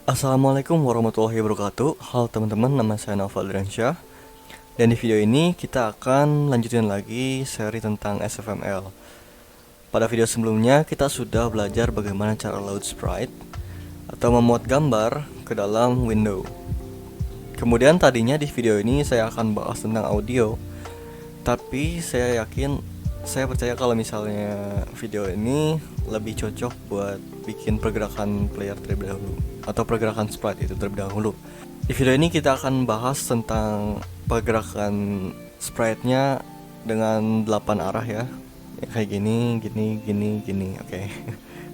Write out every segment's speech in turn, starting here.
Assalamualaikum warahmatullahi wabarakatuh. Halo teman-teman, nama saya Naufal Diransyah. Dan di video ini kita akan lanjutin lagi seri tentang SFML. Pada video sebelumnya kita sudah belajar bagaimana cara load sprite atau memuat gambar ke dalam window. Kemudian tadinya di video ini saya akan bahas tentang audio, tapi saya percaya kalau misalnya video ini lebih cocok buat bikin pergerakan player terlebih dahulu atau pergerakan sprite itu terlebih dahulu. Di video ini kita akan bahas tentang pergerakan sprite-nya dengan 8 arah ya. Kayak gini, gini. Oke.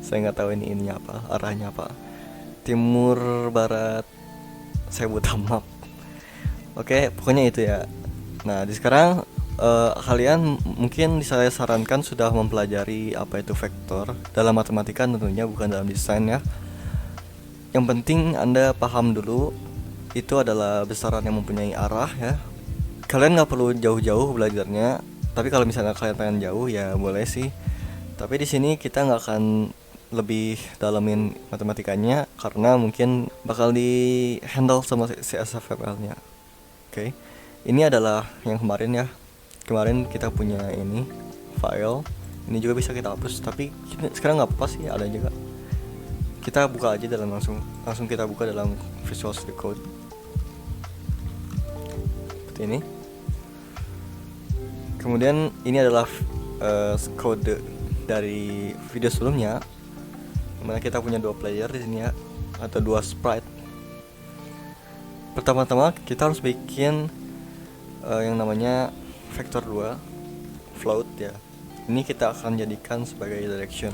Saya nggak tahu ini apa, arahnya apa. Timur, barat, saya buta map. Oke, pokoknya itu ya. Nah, di sekarang kalian mungkin saya sarankan sudah mempelajari apa itu vektor dalam matematika, tentunya bukan dalam desain ya. Yang penting Anda paham dulu itu adalah besaran yang mempunyai arah ya. Kalian nggak perlu jauh-jauh belajarnya, tapi kalau misalnya kalian pengen jauh ya boleh sih. Tapi di sini kita nggak akan lebih dalamin matematikanya karena mungkin bakal di handle sama CSFML-nya. Oke. Ini adalah yang kemarin ya. Kemarin kita punya ini file. Ini juga bisa kita hapus, tapi sekarang nggak apa-apa sih, ada juga. Kita buka aja dalam langsung kita buka dalam Visual Studio Code seperti ini. Kemudian ini adalah kode dari video sebelumnya, dimana kita punya dua player di sini ya, atau dua sprite. Pertama-tama kita harus bikin yang namanya vektor 2 float ya. Ini kita akan jadikan sebagai direction.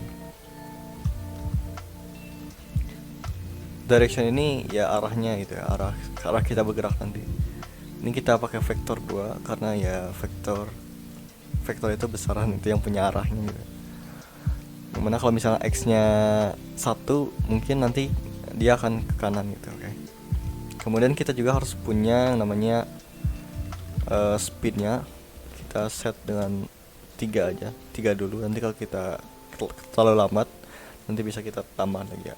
Direction ini ya arahnya itu ya, arah kita bergerak nanti. Ini kita pakai vektor 2 karena ya vektor itu besaran itu yang punya arahnya gitu. Dimana kalau misalnya x-nya 1 mungkin nanti dia akan ke kanan gitu, oke. Kemudian kita juga harus punya yang namanya speednya. Kita set dengan 3 aja, 3 dulu. Nanti kalau kita terlalu lambat nanti bisa kita tambah lagi ya.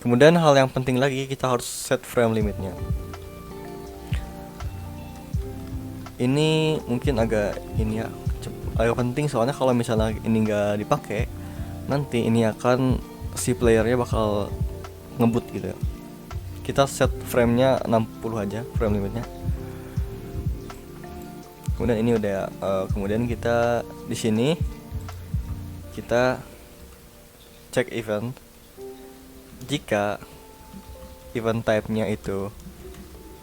Kemudian hal yang penting lagi, kita harus set frame limitnya. Ini mungkin agak penting soalnya kalau misalnya ini nggak dipakai, nanti ini akan si playernya bakal ngebut gitu ya. Kita set frame-nya 60 aja, frame limitnya. Kemudian ini udah kemudian kita di sini kita cek event. Jika event type-nya itu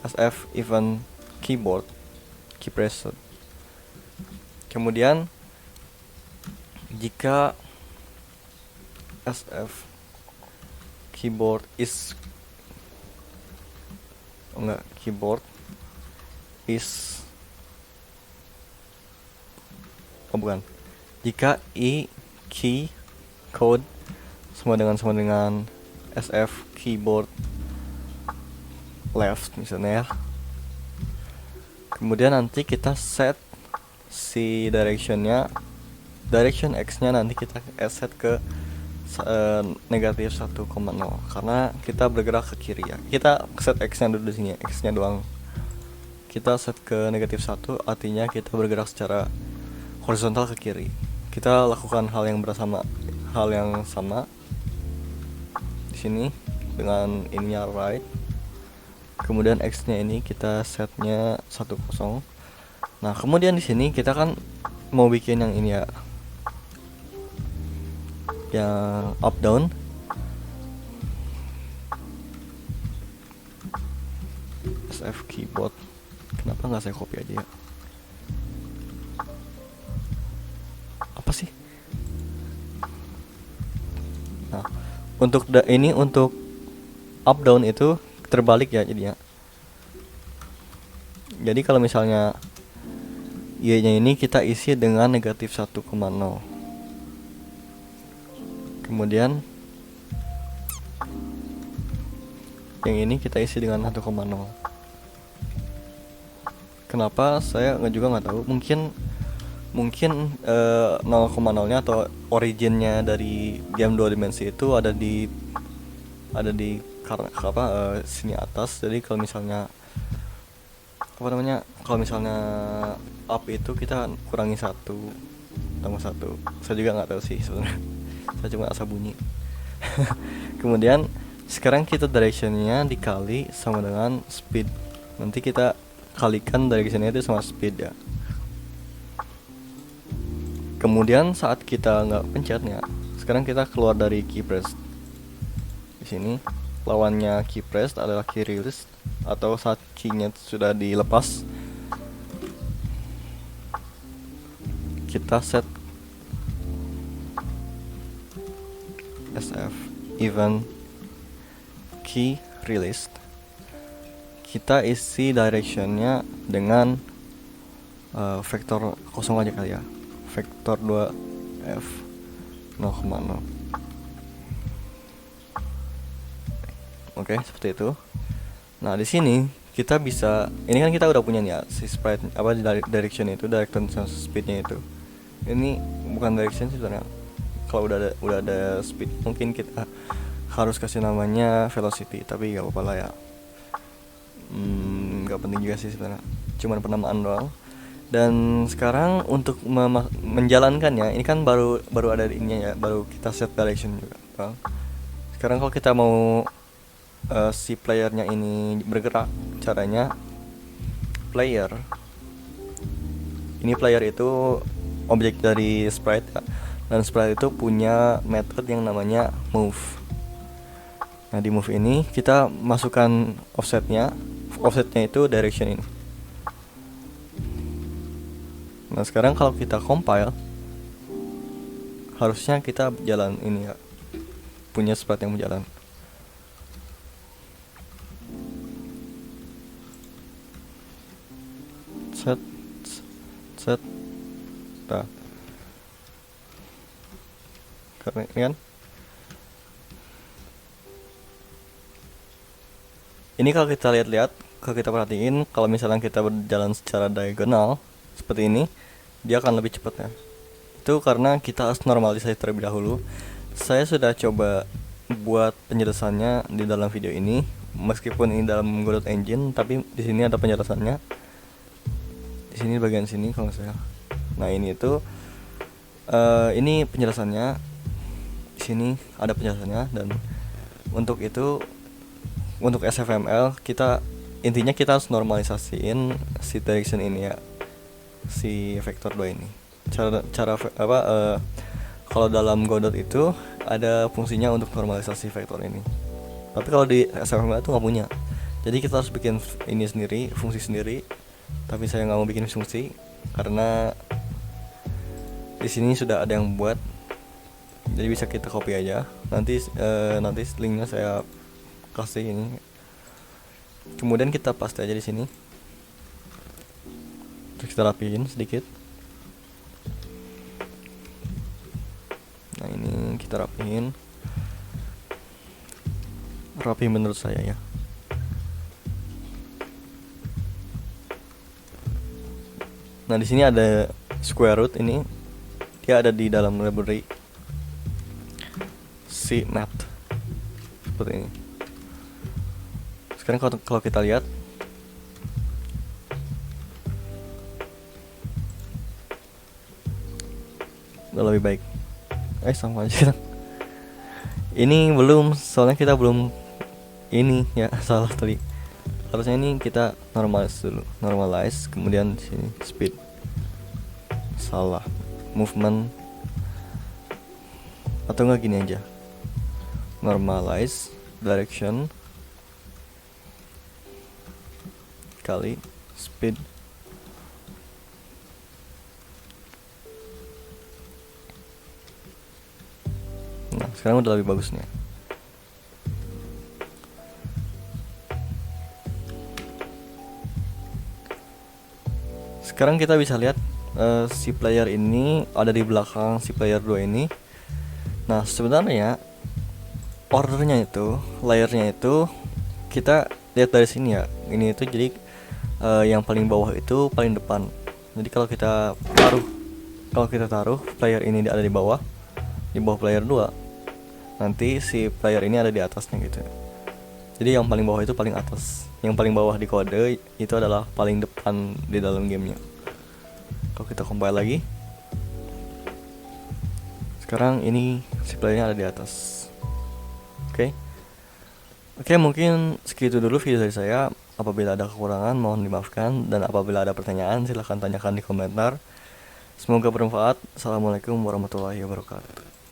SF event keyboard key presser. Kemudian jika SF keyboard is keyboard is jika key code sama dengan SF keyboard left misalnya ya. Kemudian nanti kita set si direction x nya nanti kita set ke negatif 1,0 karena kita bergerak ke kiri ya. Kita set x nya dulu di sini, x nya doang. Kita set ke negatif 1 artinya kita bergerak secara horizontal ke kiri. Kita lakukan hal yang sama di sini dengan ininya right. Kemudian x-nya ini kita setnya 10. Nah, kemudian di sini kita kan mau bikin yang ini ya, yang up down. SF keyboard. Kenapa nggak saya copy aja ya? Apa sih? Nah, untuk up down itu terbalik ya jadinya. Jadi kalau misalnya y-nya ini kita isi dengan negatif 1,0. Kemudian yang ini kita isi dengan 1,0. Kenapa saya nggak tahu. Mungkin 0,0 nya atau originnya dari game 2 dimensi itu ada di ada di karena sini atas. Jadi kalau misalnya kalau misalnya up itu kita kurangi 1 tambah 1. Saya juga nggak tahu sih sebenarnya. Saya cuma asal bunyi. Kemudian sekarang kita directionnya dikali sama dengan speed. Nanti kita kalikan directionnya itu sama speed ya. Kemudian saat kita nggak pencetnya, sekarang kita keluar dari key press. Di sini lawannya key press adalah key release, atau saat keynya sudah dilepas kita set SF event key release. Kita isi directionnya dengan vektor kosong aja kali ya, vektor 2F 0,0. Oke, seperti itu. Nah, di sini kita bisa, ini kan kita udah punya nih ya, si sprite apa di direction itu, direction speednya itu. Ini bukan direction sih sebenarnya. Kalau udah ada speed, mungkin kita harus kasih namanya velocity, tapi gak apa-apa lah ya. Gak penting juga sih sebenarnya, cuman penamaan doang. Dan sekarang untuk menjalankannya, ini kan baru ada ininya ya, baru kita set direction juga. Sekarang kalau kita mau si playernya ini bergerak, caranya player itu objek dari sprite ya, dan sprite itu punya method yang namanya move. Nah, di move ini kita masukkan offsetnya itu direction ini. Nah, sekarang kalau kita compile, harusnya kita jalan ini ya, punya sprite yang berjalan. Set nah, karena ini kan ini kalau kita lihat-lihat, kalau kita perhatiin, kalau misalnya kita berjalan secara diagonal seperti ini, dia akan lebih cepat ya. Itu karena kita harus normalisasi terlebih dahulu. Saya sudah coba buat penjelasannya di dalam video ini, meskipun ini dalam Godot Engine, tapi di sini ada penjelasannya. Di sini bagian sini kalau saya. Nah, ini itu ini penjelasannya. Di sini ada penjelasannya, dan untuk itu, untuk SFML intinya kita harus normalisasiin si direction ini ya, si vektor 2 ini. Cara kalau dalam Godot itu ada fungsinya untuk normalisasi vektor ini, tapi kalau di SFML itu nggak punya. Jadi kita harus bikin ini sendiri, fungsi sendiri. Tapi saya nggak mau bikin fungsi karena di sini sudah ada yang buat, jadi bisa kita copy aja. Nanti linknya saya kasih ini. Kemudian kita paste aja di sini. Terus kita rapiin sedikit. Nah, ini kita rapiin. Rapi menurut saya ya. Nah, di sini ada square root, ini dia ada di dalam library C-math seperti ini. Sekarang kalau kita lihat, udah lebih baik. Sama aja. Ini belum, soalnya kita belum ini ya, salah tadi. Harusnya ini kita normalize, kemudian sini speed. Salah. Movement. Atau enggak gini aja. Normalize direction kali speed. Nah, sekarang udah lebih bagus nih. Sekarang kita bisa lihat si player ini ada di belakang si player 2 ini. Nah, sebenarnya ordernya itu, layernya itu kita lihat dari sini ya. Ini itu jadi yang paling bawah itu paling depan. Jadi kalau kita taruh player ini ada di bawah player 2, nanti si player ini ada di atasnya gitu. Jadi yang paling bawah itu paling atas, yang paling bawah di kode itu adalah paling depan di dalam gamenya. Kalau kita compile lagi, sekarang ini si playernya ada di atas. Oke, mungkin segitu dulu video dari saya. Apabila ada kekurangan mohon dimaafkan, dan apabila ada pertanyaan silahkan tanyakan di komentar. Semoga bermanfaat. Assalamualaikum warahmatullahi wabarakatuh.